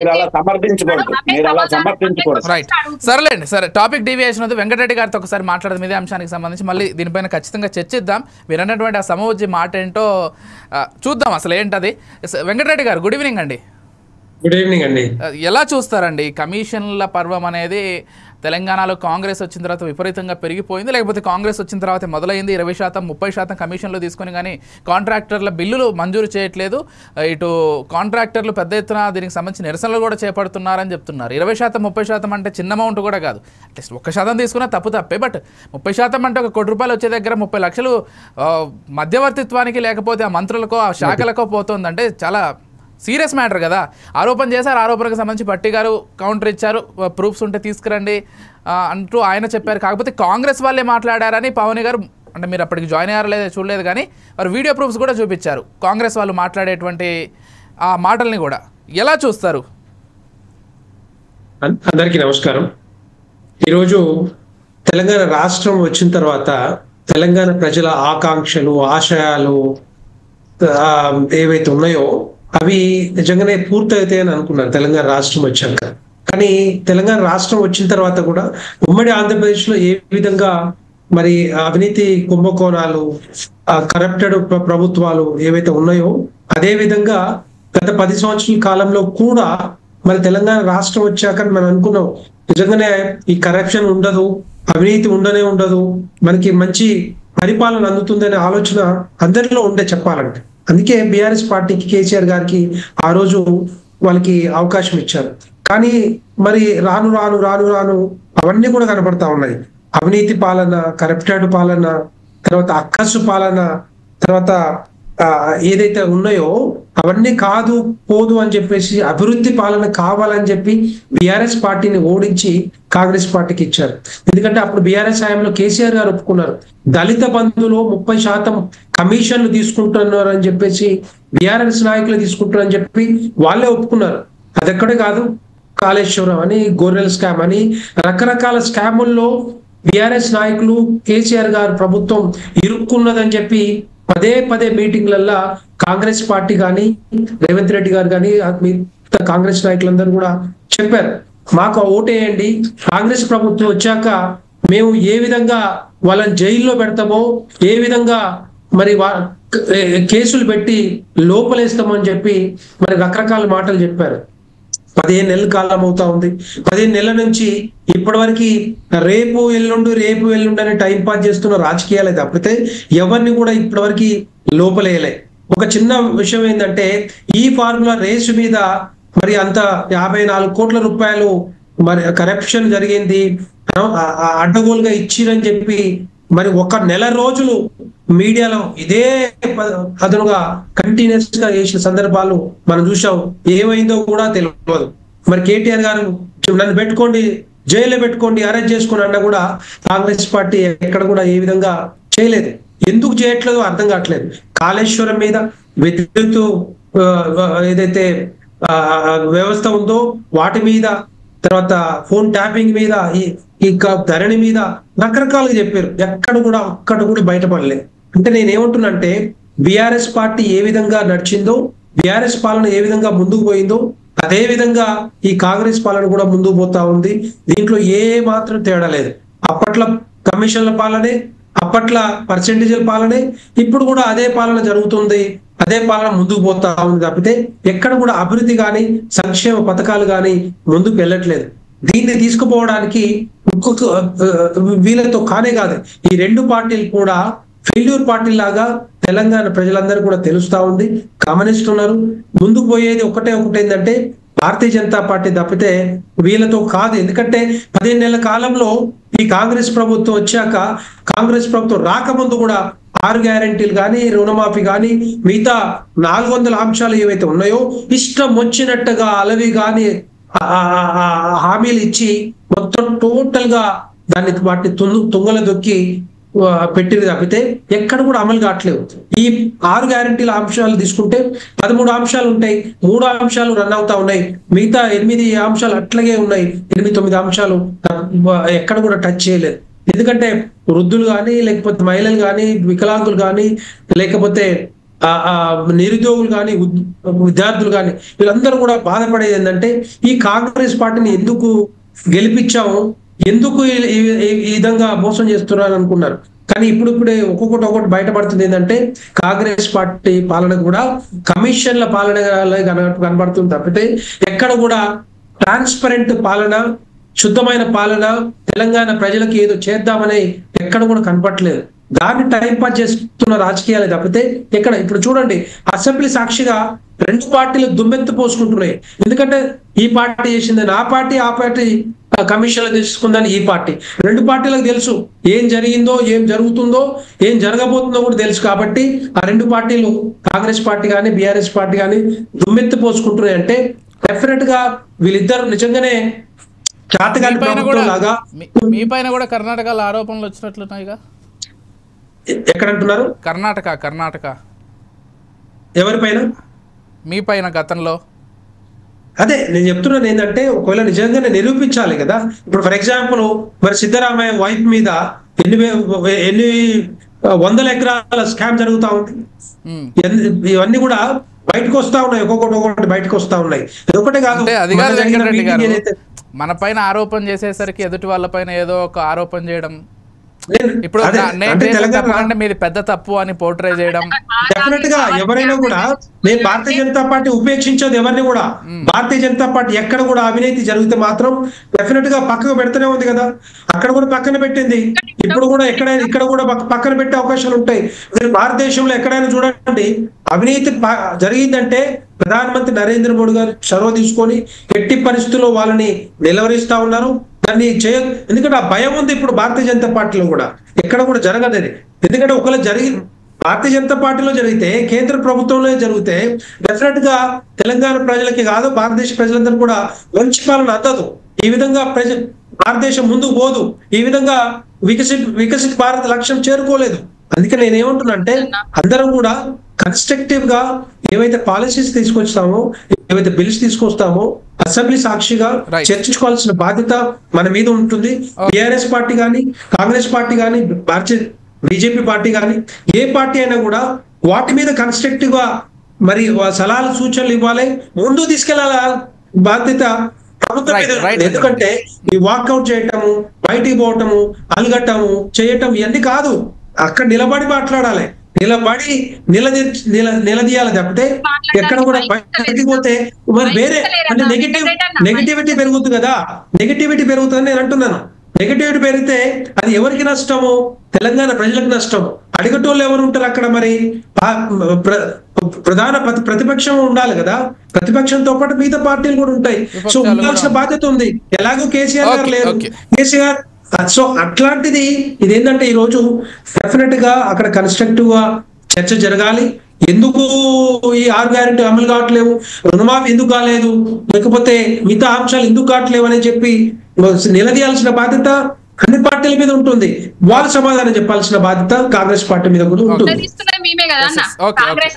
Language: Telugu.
మీరు అలా సమర్థించకూడదు, మీరు అలా సమర్థించకూడదు. రైట్, సరేలేండి. సరే, టాపిక్ డీవియేషన్ వద్దు. వెంకటరెడ్డి గారితో ఒకసారి మాట్లాడదు మీదే అంశానికి సంబంధించి మళ్ళీ దీనిపైన ఖచ్చితంగా చర్చిద్దాం. మీరు అన్నటువంటి ఆ సమవుజ్జి మాట ఏంటో చూద్దాం, అసలు ఏంటది. వెంకటరెడ్డి గారు, గుడ్ ఈవినింగ్ అండి. గుడ్ ఈవినింగ్ అండి. ఎలా చూస్తారండి కమిషన్ల పర్వం అనేది? తెలంగాణలో కాంగ్రెస్ వచ్చిన తర్వాత విపరీతంగా పెరిగిపోయింది, లేకపోతే కాంగ్రెస్ వచ్చిన తర్వాత మొదలైంది 20%, 30% కమిషన్లు తీసుకొని కానీ కాంట్రాక్టర్ల బిల్లులు మంజూరు చేయట్లేదు. ఇటు కాంట్రాక్టర్లు పెద్ద ఎత్తున దీనికి సంబంధించి నిరసనలు కూడా చేపడుతున్నారని చెప్తున్నారు. 20%, 30% అంటే చిన్న అమౌంట్ కూడా కాదు. అట్లీస్ట్ 1% తీసుకున్నా తప్పే. బట్ 30% అంటే ₹1 కోటి వచ్చే దగ్గర 30 లక్షలు మధ్యవర్తిత్వానికి లేకపోతే ఆ మంత్రులకో ఆ శాఖలకో పోతుందంటే చాలా సీరియస్ మ్యాటర్ కదా. ఆరోపణ చేశారు, ఆరోపణకు సంబంధించి భట్టి గారు కౌంటర్ ఇచ్చారు, ప్రూఫ్స్ ఉంటే తీసుకురండి అంటూ ఆయన చెప్పారు. కాకపోతే కాంగ్రెస్ వాళ్ళే మాట్లాడారని పవన్ గారు, అంటే మీరు అప్పటికి జాయిన్ అయ్యారో లేదో చూడలేదు కానీ వారు వీడియో ప్రూఫ్స్ కూడా చూపించారు కాంగ్రెస్ వాళ్ళు మాట్లాడేటువంటి ఆ మాటల్ని కూడా. ఎలా చూస్తారు? అందరికీ నమస్కారం. ఈరోజు తెలంగాణ రాష్ట్రం వచ్చిన తర్వాత తెలంగాణ ప్రజల ఆకాంక్షలు, ఆశయాలు ఏవైతే ఉన్నాయో అవి నిజంగానే పూర్తయితాయని అనుకున్నాను తెలంగాణ రాష్ట్రం వచ్చాక. కానీ తెలంగాణ రాష్ట్రం వచ్చిన తర్వాత కూడా ఉమ్మడి ఆంధ్రప్రదేశ్ లో ఏ విధంగా మరి అవినీతి కుంభకోణాలు, కరప్టెడ్ ప్రభుత్వాలు ఏవైతే ఉన్నాయో అదే విధంగా గత 10 సంవత్సరాల కాలంలో కూడా మరి తెలంగాణ రాష్ట్రం వచ్చాక మనం అనుకున్నాం నిజంగానే ఈ కరప్షన్ ఉండదు, అవినీతి ఉండదు, మనకి మంచి పరిపాలన అందుతుందనే ఆలోచన అందరిలో ఉండే చెప్పాలంటే. అందుకే బీఆర్ఎస్ పార్టీకి, కేసీఆర్ గారికి ఆ రోజు వాళ్ళకి అవకాశం ఇచ్చారు. కానీ మరి రాను అవన్నీ కూడా కనపడతా ఉన్నాయి. అవినీతి పాలన, కరప్టెడ్ పాలన, తర్వాత అక్కసు పాలన, తర్వాత ఏదైతే ఉన్నాయో అవన్నీ కాదు పోదు అని చెప్పేసి అభివృద్ధి పాలన కావాలని చెప్పి బీఆర్ఎస్ పార్టీని ఓడించి కాంగ్రెస్ పార్టీకి ఇచ్చారు. ఎందుకంటే అప్పుడు బీఆర్ఎస్ హయాంలో కేసీఆర్ గారు ఒప్పుకున్నారు, దళిత బంధులో 30% కమిషన్లు తీసుకుంటున్నారు అని చెప్పేసి బీఆర్ఎస్ నాయకులు తీసుకుంటున్నారని చెప్పి వాళ్ళే ఒప్పుకున్నారు. అదెక్కడే కాదు, కాళేశ్వరం అని, గొర్రెల స్కామ్ అని, రకరకాల స్కాముల్లో బీఆర్ఎస్ నాయకులు, కేసీఆర్ గారు ప్రభుత్వం ఇరుక్కున్నదని చెప్పి పదే మీటింగ్లల్లో కాంగ్రెస్ పార్టీ కానీ, రేవంత్ రెడ్డి గారు కానీ, మిగతా కాంగ్రెస్ నాయకులందరూ కూడా చెప్పారు, మాకు ఓటేయండి, కాంగ్రెస్ ప్రభుత్వం వచ్చాక మేము ఏ విధంగా వాళ్ళని జైల్లో పెడతామో, ఏ విధంగా మరి కేసులు పెట్టి లోపలేస్తామని చెప్పి మరి రకరకాల మాటలు చెప్పారు. 15 నెలల కాలం అవుతా ఉంది. 15 నెలల నుంచి ఇప్పటి వరకు రేపు ఎల్లుండి అని టైం పాస్ చేస్తున్న రాజకీయాలు తప్పితే ఎవరిని కూడా ఇప్పటి వరకు లోపలేయలే. ఒక చిన్న విషయం ఏంటంటే ఈ ఫార్ములా రేసు మీద మరి అంత 54 కోట్ల రూపాయలు మరి కరప్షన్ జరిగింది, అడ్డగోలుగా ఇచ్చిరని చెప్పి మరి 1 నెల రోజులు మీడియాలో ఇదే అదనుగా కంటిన్యూస్ గా చేసిన సందర్భాలు మనం చూసాం. ఏమైందో కూడా తెలియదు. మరి కేటీఆర్ గారు నన్ను పెట్టుకోండి, జైల్లో పెట్టుకోండి, అరెస్ట్ చేసుకోండి అన్నా కూడా కాంగ్రెస్ పార్టీ ఎక్కడ కూడా ఏ విధంగా చేయలేదు. ఎందుకు చేయట్లేదు అర్థం కావట్లేదు. కాళేశ్వరం మీద, విద్యుత్ ఏదైతే వ్యవస్థ ఉందో వాటి మీద, తర్వాత ఫోన్ ట్యాపింగ్ మీద, ఇంకా ధరణి మీద రకరకాలుగా చెప్పారు. ఒక్కడు కూడా బయటపడలేదు. అంటే నేనేమంటున్నానంటే బీఆర్ఎస్ పార్టీ ఏ విధంగా నడిచిందో, బీఆర్ఎస్ పాలన ఏ విధంగా ముందుకు పోయిందో అదే విధంగా ఈ కాంగ్రెస్ పాలన కూడా ముందుకు పోతా ఉంది. దీంట్లో ఏ మాత్రం తేడా లేదు. అప్పట్లో కమిషన్ల పాలనే, అప్పట్లో పర్సెంటేజ్ల పాలనే, ఇప్పుడు కూడా అదే పాలన జరుగుతుంది, అదే పాలన ముందుకు పోతా ఉంది తప్పితే ఎక్కడ కూడా అభివృద్ధి కానీ, సంక్షేమ పథకాలు కానీ ముందుకు వెళ్ళట్లేదు. దీన్ని తీసుకుపోవడానికి ఇంకొక వీళ్ళతో కానే కాదు, ఈ 2 పార్టీలు కూడా ఫెయిల్యూర్ పార్టీ లాగా తెలంగాణ ప్రజలందరూ కూడా తెలుస్తా ఉంది, గమనిస్తున్నారు. ముందుకు పోయేది ఒకటే ఏంటంటే భారతీయ జనతా పార్టీ తప్పితే వీళ్ళతో కాదు. ఎందుకంటే 15 నెలల కాలంలో ఈ కాంగ్రెస్ ప్రభుత్వం వచ్చాక, కాంగ్రెస్ ప్రభుత్వం రాకముందు కూడా 6 గ్యారెంటీలు కానీ, రుణమాఫీ కానీ, మిగతా 400 అంశాలు ఏవైతే ఉన్నాయో ఇష్టం వచ్చినట్టుగా అలవి కానీ హామీలు ఇచ్చి మొత్తం టోటల్ గా వాటిని తుంగల దొక్కి పెట్టింది తప్పితే ఎక్కడ కూడా అమలు కావట్లేదు. ఈ 6 గ్యారెంటీల అంశాలు తీసుకుంటే 13 అంశాలు ఉంటాయి, 3 అంశాలు రన్ అవుతా ఉన్నాయి, మిగతా 8 అంశాలు అట్లాగే ఉన్నాయి. 8-9 అంశాలు ఎక్కడ కూడా టచ్ చేయలేదు. ఎందుకంటే వృద్ధులు కానీ, లేకపోతే మహిళలు కానీ, వికలాంగులు కానీ, లేకపోతే నిరుద్యోగులు కానీ విద్యార్థులు కానీ వీళ్ళందరూ కూడా బాధపడేది ఏంటంటే ఈ కాంగ్రెస్ పార్టీని ఎందుకు గెలిపించాము, ఎందుకు ఈ విధంగా మోసం చేస్తున్నారు అనుకున్నారు. కానీ ఇప్పుడిప్పుడే ఒక్కొక్కటి బయటపడుతుంది ఏంటంటే కాంగ్రెస్ పార్టీ పాలన కూడా కమిషన్ల పాలన కనబడుతుంది తప్పితే ఎక్కడ కూడా ట్రాన్స్పరెంట్ పాలన, శుద్ధమైన పాలన, తెలంగాణ ప్రజలకు ఏదో చేద్దామని ఎక్కడ కూడా కనపట్లేదు. దాన్ని టైం పాస్ చేస్తున్న రాజకీయాలే తప్పితే ఎక్కడ. ఇప్పుడు చూడండి, అసెంబ్లీ సాక్షిగా రెండు పార్టీలు దుమ్మెత్తు పోసుకుంటున్నాయి. ఎందుకంటే ఈ పార్టీ చేసిందని ఆ పార్టీ కమిషన్లు తీసుకుందని ఈ పార్టీ. రెండు పార్టీలకు తెలుసు ఏం జరిగిందో, ఏం జరుగుతుందో, ఏం జరగబోతుందో కూడా తెలుసు. కాబట్టి ఆ రెండు పార్టీలు, కాంగ్రెస్ పార్టీ కానీ బీఆర్ఎస్ పార్టీ కానీ దుమ్మెత్తు పోసుకుంటున్నాయి. అంటే డెఫినెట్ గా వీళ్ళిద్దరు నిజంగానే చాతగాని ప్రభుత్వం లాగా. మీ పైన కూడా కర్ణాటకలో ఆరోపణలు వచ్చినట్లున్నాయిగా. ఎక్కడ అంటున్నారు? కర్ణాటక ఎవరిపైన? మీ పైన గతంలో. అదే నేను చెప్తున్నాను ఏంటంటే ఒకవేళ నిజంగానే నిరూపించాలి కదా. ఇప్పుడు ఫర్ ఎగ్జాంపుల్ మరి సిద్ధరామయ్య వైఫ్ మీద ఎన్ని వందల ఎకరాల స్కామ్ జరుగుతా ఉంది. ఇవన్నీ కూడా బయటకు వస్తా ఉన్నాయి, ఒక్కొక్కటి బయటకు వస్తా ఉన్నాయి. ఒకటే కాదు, మన పైన ఆరోపణ చేసేసరికి ఎదుటి వాళ్ళ పైన ఏదో ఒక ఆరోపణ చేయడం, ఇప్పుడు మీది పెద్ద తప్పు అని పోర్ట్రే చేయడం. డెఫినెట్ గా ఎవరైనా కూడా, నేను భారతీయ జనతా పార్టీ ఉపేక్షించదు ఎవరిని కూడా. భారతీయ జనతా పార్టీ ఎక్కడ కూడా అవినీతి జరిగితే మాత్రం డెఫినెట్ గా పక్కకు పెడుతూనే ఉంది కదా. అక్కడ కూడా పక్కన పెట్టింది, ఇప్పుడు కూడా ఇక్కడ కూడా పక్కన పెట్టే అవకాశాలు ఉంటాయి. మీరు భారతదేశంలో ఎక్కడైనా చూడండి, అవినీతి జరిగిందంటే ప్రధానమంత్రి నరేంద్ర మోడీ గారు చొరవ తీసుకొని ఎట్టి పరిస్థితుల్లో వాళ్ళని నిలవరిస్తా ఉన్నారు. దాన్ని ఎందుకంటే ఆ భయం ఉంది ఇప్పుడు భారతీయ జనతా పార్టీలో కూడా. ఎక్కడ కూడా జరగదు. ఎందుకంటే ఒకవేళ భారతీయ జనతా పార్టీలో జరిగితే, కేంద్ర ప్రభుత్వంలో జరిగితే డెఫినెట్ గా తెలంగాణ ప్రజలకి కాదు, భారతదేశ ప్రజలందరూ కూడా మంచి పాలన అందదు. ఈ విధంగా భారతదేశం ముందుకు పోదు. ఈ విధంగా వికసిత్ భారత లక్ష్యం చేరుకోలేదు. అందుకే నేనేమంటున్నా అంటే అందరం కూడా కన్స్ట్రక్టివ్ గా ఏవైతే పాలసీస్ తీసుకొస్తామో, ఏవైతే బిల్స్ తీసుకొస్తామో అసెంబ్లీ సాక్షిగా చర్చించుకోవాల్సిన బాధ్యత మన మీద ఉంటుంది. టిఆర్ఎస్ పార్టీ కానీ, కాంగ్రెస్ పార్టీ కానీ, బీజేపీ పార్టీ కానీ, ఏ పార్టీ అయినా కూడా వాటి మీద కన్స్ట్రక్టివ్ గా మరి సలహాలు సూచనలు ఇవ్వాలి, ముందు తీసుకెళ్లాల బాధ్యత ప్రభుత్వం మీద. ఎందుకంటే ఈ వాకౌట్ చేయటము, బయటికి పోవటము, అలగట్టము చేయటం ఇవన్నీ కాదు. అక్కడ నిలబడి మాట్లాడాలి, నిలబడి నిలదీయాలి తప్పితే ఎక్కడ కూడా బయటికి పోతే మరి వేరే అంటే నెగిటివిటీ పెరుగుతుంది కదా. నెగిటివిటీ పెరుగుతుందని నేను అంటున్నాను. నెగిటివిటీ పెరిగితే అది ఎవరికి నష్టము? తెలంగాణ ప్రజలకు నష్టం. అడిగటోళ్ళు ఎవరు ఉంటారు అక్కడ? మరి ప్రధాన ప్రతిపక్షం ఉండాలి కదా. ప్రతిపక్షంతో పాటు మిగతా పార్టీలు కూడా ఉంటాయి. సో ఉండాల్సిన బాధ్యత ఉంది. ఎలాగో కేసీఆర్ గారు లేరు. కేసీఆర్ సో అట్లాంటిది ఇదేంటంటే ఈ రోజు డెఫినెట్ గా అక్కడ కన్స్ట్రక్టివ్ గా చర్చ జరగాలి. ఎందుకు ఈ 6 గ్యారెంటీ అమలు కావట్లేవు, రుణమాఫీ ఎందుకు కాలేదు, లేకపోతే మిగతా అంశాలు ఎందుకు కావట్లేవు అని చెప్పి నిలదీయాల్సిన బాధ్యత అన్ని పార్టీల మీద ఉంటుంది. వాళ్ళు సమాధానం చెప్పాల్సిన బాధ్యత కాంగ్రెస్ పార్టీ మీద కూడా ఉంటుంది.